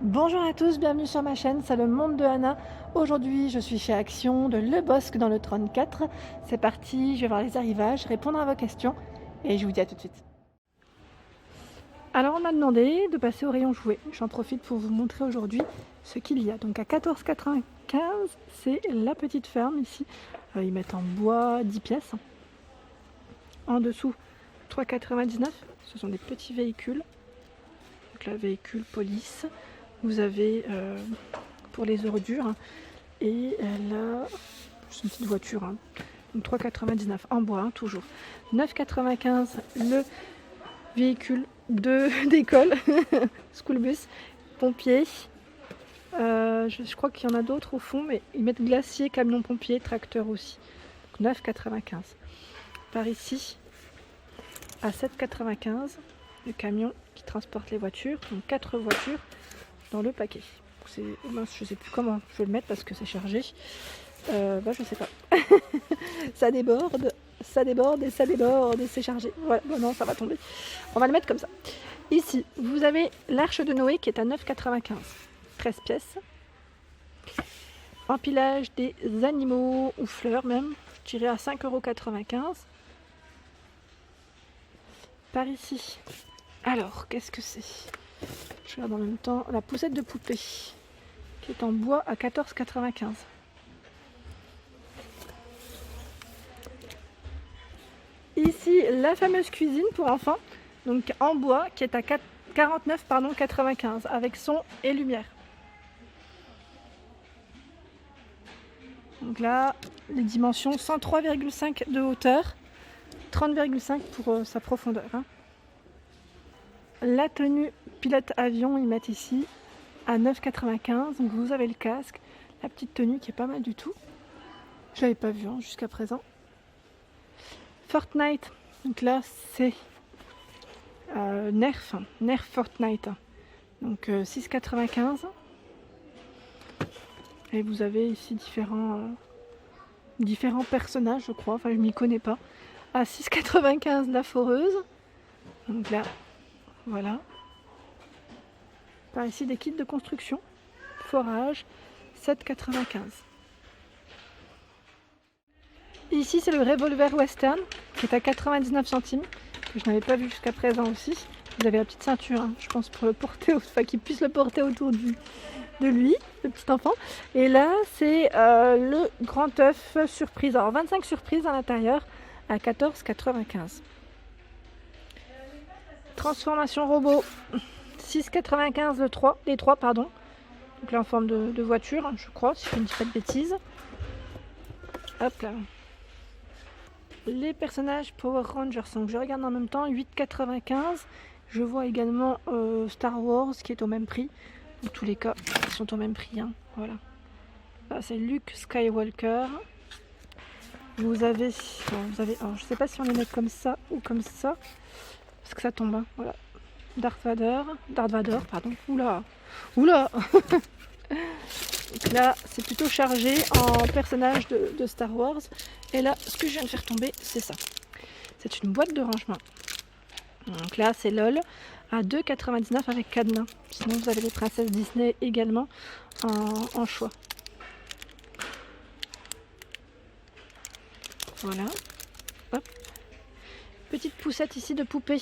Bonjour à tous, bienvenue sur ma chaîne, c'est le monde de Anna. Aujourd'hui, je suis chez Action de Le Bosc dans le 34. C'est parti, je vais voir les arrivages, répondre à vos questions et je vous dis à tout de suite. Alors, on m'a demandé de passer au rayon jouets. J'en profite pour vous montrer aujourd'hui ce qu'il y a. Donc, à 14,95, c'est la petite ferme ici. Ils mettent en bois 10 pièces. En dessous, 3,99. Ce sont des petits véhicules. Donc, là, véhicule police. Vous avez pour les ordures et là c'est une petite voiture donc 3,99 en bois toujours. 9,95 le véhicule d'école school bus pompier. Je crois qu'il y en a d'autres au fond, mais ils mettent glacier, camion pompier, tracteur aussi. Donc 9,95. Par ici à 7,95 le camion qui transporte les voitures, donc 4 voitures dans le paquet. Mince, je sais plus comment je vais le mettre parce que c'est chargé. Je sais pas. Ça déborde et ça déborde et c'est chargé. Voilà, bon, non, ça va tomber. On va le mettre comme ça. Ici, vous avez l'Arche de Noé qui est à 9,95. 13 pièces. Empilage des animaux ou fleurs même. Je dirais à 5,95 €. Par ici. Alors, qu'est-ce que c'est? Je regarde en même temps la poussette de poupée qui est en bois à 14,95 €. Ici, la fameuse cuisine pour enfants, donc en bois, qui est à 49,95 € avec son et lumière. Donc là, les dimensions 103,5 de hauteur, 30,5 pour sa profondeur. La tenue pilote avion, ils mettent ici à 9,95 €. Donc vous avez le casque, la petite tenue qui est pas mal du tout. Je l'avais pas vu jusqu'à présent. Fortnite, donc là c'est Nerf Fortnite, donc 6,95 €. Et vous avez ici différents personnages, je crois, enfin je m'y connais pas. À 6,95 € la foreuse, donc là voilà. Par ici des kits de construction, forage, 7,95 €. Ici c'est le revolver western qui est à 99 centimes, que je n'avais pas vu jusqu'à présent aussi. Vous avez la petite ceinture, je pense pour le porter, enfin qu'il puisse le porter autour de lui, le petit enfant. Et là c'est le grand œuf surprise. Alors 25 surprises à l'intérieur à 14,95 €. Transformation robot, 6,95 € les trois pardon. Donc là en forme de voiture, je crois, si je ne dis pas de bêtises. Hop là. Les personnages Power Rangers, donc je regarde en même temps, 8,95 €. Je vois également Star Wars qui est au même prix. Dans tous les cas, ils sont au même prix. Voilà. Là, c'est Luke Skywalker. Vous avez, alors, je sais pas si on les met comme ça ou comme ça, parce que ça tombe. Voilà. Darth Vader, pardon. Oula. Donc là, c'est plutôt chargé en personnages de Star Wars. Et là, ce que je viens de faire tomber, c'est ça. C'est une boîte de rangement. Donc là, c'est LOL à 2,99 € avec cadenas. Sinon, vous avez les princesses Disney également en choix. Voilà. Hop. Petite poussette ici de poupée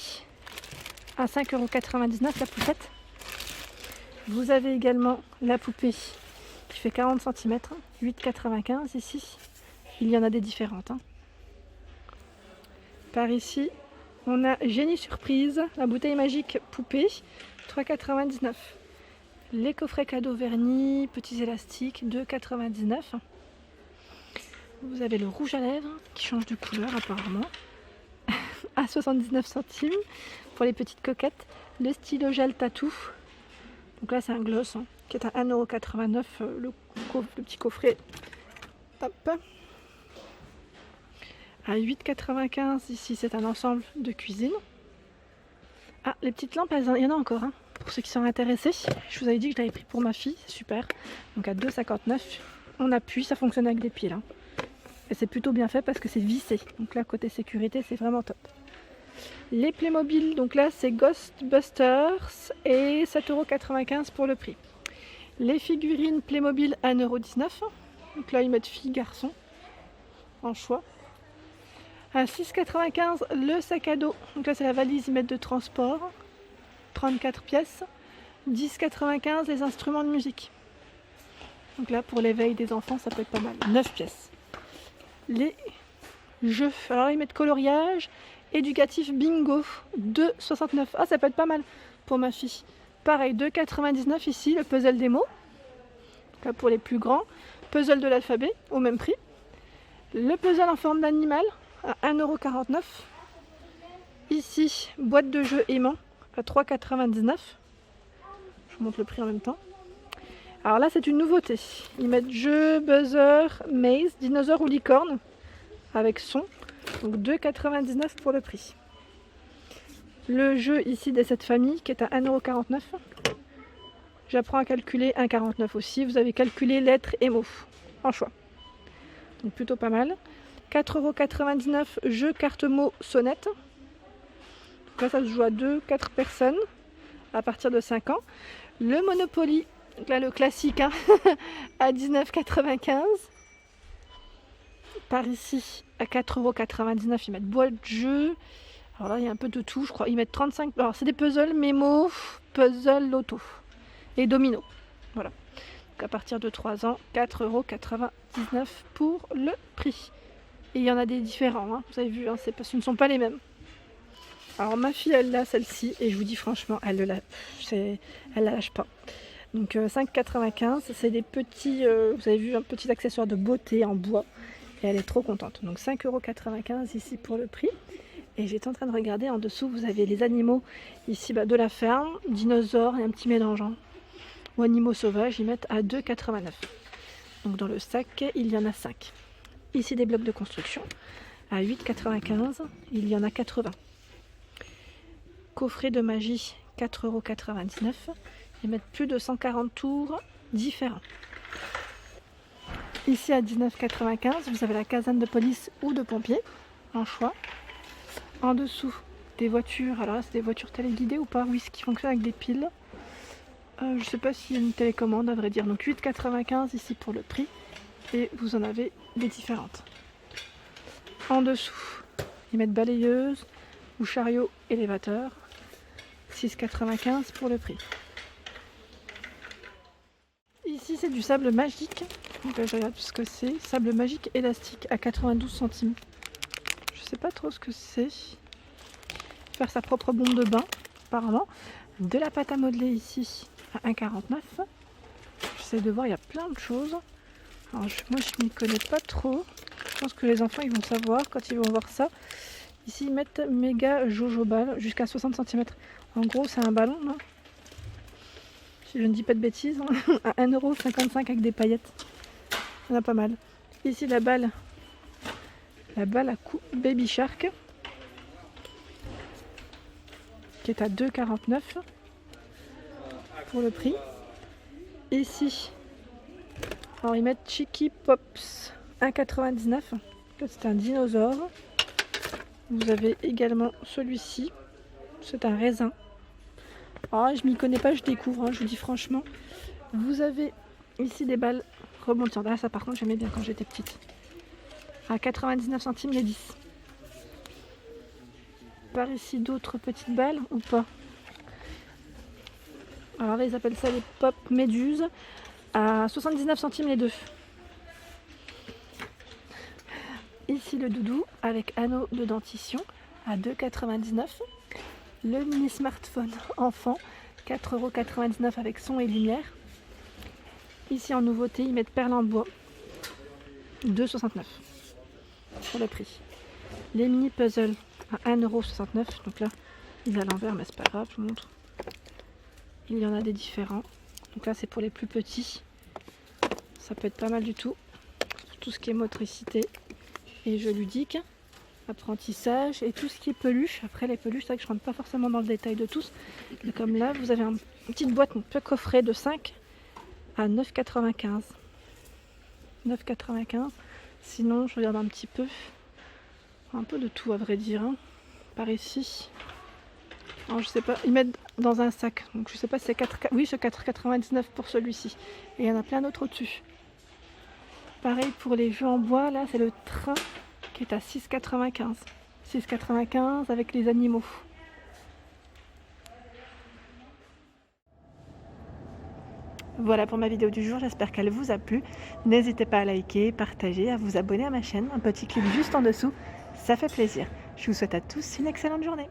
à 5,99 € la poussette. Vous avez également la poupée qui fait 40 cm, 8,95 € ici. Il y en a des différentes. Par ici, on a Génie Surprise, la bouteille magique poupée, 3,99 €. Les coffrets cadeaux vernis, petits élastiques, 2,99 €. Vous avez le rouge à lèvres qui change de couleur apparemment, à 79 centimes pour les petites coquettes. Le stylo gel tatou, donc là c'est un gloss qui est à 1,89 € le petit coffret. Hop. À 8,95 € ici, c'est un ensemble de cuisine. Ah, les petites lampes, il y en a encore, pour ceux qui sont intéressés. Je vous avais dit que je l'avais pris pour ma fille, c'est super. Donc à 2,59 €, on appuie, ça fonctionne avec des piles. Et c'est plutôt bien fait parce que c'est vissé. Donc là, côté sécurité, c'est vraiment top. Les Playmobil, donc là c'est Ghostbusters et 7,95 € pour le prix. Les figurines Playmobil 1,19 €. Donc là ils mettent filles, garçons en choix. À 6,95 € le sac à dos. Donc là c'est la valise, ils mettent de transport. 34 pièces. 10,95 € les instruments de musique. Donc là pour l'éveil des enfants ça peut être pas mal. 9 pièces. Les jeux. Alors ils mettent coloriage. Éducatif bingo, 2,69 €. Ah, ça peut être pas mal pour ma fille. Pareil, 2,99 € ici, le puzzle des mots. Là pour les plus grands. Puzzle de l'alphabet, au même prix. Le puzzle en forme d'animal, à 1,49 €. Ici, boîte de jeux aimant, à 3,99 €. Je vous montre le prix en même temps. Alors là, c'est une nouveauté. Ils mettent jeu, buzzer, maze, dinosaure ou licorne, avec son. Donc 2,99 € pour le prix. Le jeu ici de cette famille qui est à 1,49 €. J'apprends à calculer 1,49 € aussi. Vous avez calculé lettres et mots en choix. Donc plutôt pas mal. 4,99 € jeu carte mots sonnette. Donc là ça se joue à 2-4 personnes à partir de 5 ans. Le Monopoly, donc là le classique hein, à 19,95 €. Par ici à 4,99 € ils mettent boîte de jeu. Alors là il y a un peu de tout je crois. Ils mettent 35. Alors c'est des puzzles, mémo, puzzle loto et domino. Voilà. Donc à partir de 3 ans, 4,99 € pour le prix. Et il y en a des différents, hein. Vous avez vu, hein, ce ne sont pas les mêmes. Alors ma fille elle a celle-ci et je vous dis franchement elle la lâche pas. Donc 5,95 €, c'est des petits, vous avez vu un petit accessoire de beauté en bois. Et elle est trop contente. Donc 5,95 € ici pour le prix. Et j'étais en train de regarder en dessous, vous avez les animaux ici de la ferme, dinosaures et un petit mélangeant. Ou animaux sauvages, ils mettent à 2,89 €. Donc dans le sac, il y en a 5. Ici des blocs de construction à 8,95 €, il y en a 80. Coffret de magie, 4,99 €. Ils mettent plus de 140 tours différents. Ici à 19,95 €, vous avez la caserne de police ou de pompiers en choix. En dessous, des voitures. Alors là, c'est des voitures téléguidées ou pas? Oui, ce qui fonctionne avec des piles. Je ne sais pas s'il y a une télécommande à vrai dire. Donc 8,95 € ici pour le prix. Et vous en avez des différentes. En dessous, ils mettent balayeuse ou chariot élévateur. 6,95 € pour le prix. Ici, c'est du sable magique. Donc là, je regarde ce que c'est. Sable magique élastique à 92 centimes. Je sais pas trop ce que c'est. Faire sa propre bombe de bain, apparemment. De la pâte à modeler ici à 1,49 €. J'essaie de voir, il y a plein de choses. Alors moi, je m'y connais pas trop. Je pense que les enfants, ils vont savoir quand ils vont voir ça. Ici, ils mettent méga jojo ball jusqu'à 60 cm. En gros, c'est un ballon, non? Si je ne dis pas de bêtises, hein. À 1,55 € avec des paillettes. Il y en a pas mal. Ici, la balle à coups Baby Shark, qui est à 2,49 € pour le prix. Ici, alors ils mettent Cheeky Pops 1,99 €. C'est un dinosaure. Vous avez également celui-ci. C'est un raisin. Alors, je m'y connais pas, je découvre, hein, je vous dis franchement. Vous avez ici des balles rebondantes. Ah, ça par contre j'aimais bien quand j'étais petite. À 99 centimes les 10. Par ici d'autres petites balles ou pas? Alors là ils appellent ça les pop méduses à 79 centimes les 2. Ici le doudou avec anneau de dentition à 2,99 €. Le mini smartphone enfant 4,99 € avec son et lumière. Ici en nouveauté ils mettent perles en bois 2,69 € pour le prix. Les mini puzzles à 1,69 €. Donc là il est à l'envers mais c'est pas grave, je vous montre. Il y en a des différents. Donc là c'est pour les plus petits. Ça peut être pas mal du tout. Tout ce qui est motricité et jeux ludiques, apprentissage et tout ce qui est peluche. Après les peluches, c'est vrai que je rentre pas forcément dans le détail de tous. Mais comme là, vous avez une petite boîte, un peu coffret de 5 à 9,95 €. 9,95 €. Sinon, je regarde un petit peu. Un peu de tout à vrai dire. Hein. Par ici. Alors, je sais pas, ils mettent dans un sac. Donc je sais pas si c'est 4... Oui, c'est 4,99 pour celui-ci. Et il y en a plein d'autres au-dessus. Pareil pour les jeux en bois, là c'est le train qui est à 6,95. 6,95 avec les animaux. Voilà pour ma vidéo du jour, j'espère qu'elle vous a plu. N'hésitez pas à liker, partager, à vous abonner à ma chaîne. Un petit clic juste en dessous, ça fait plaisir. Je vous souhaite à tous une excellente journée.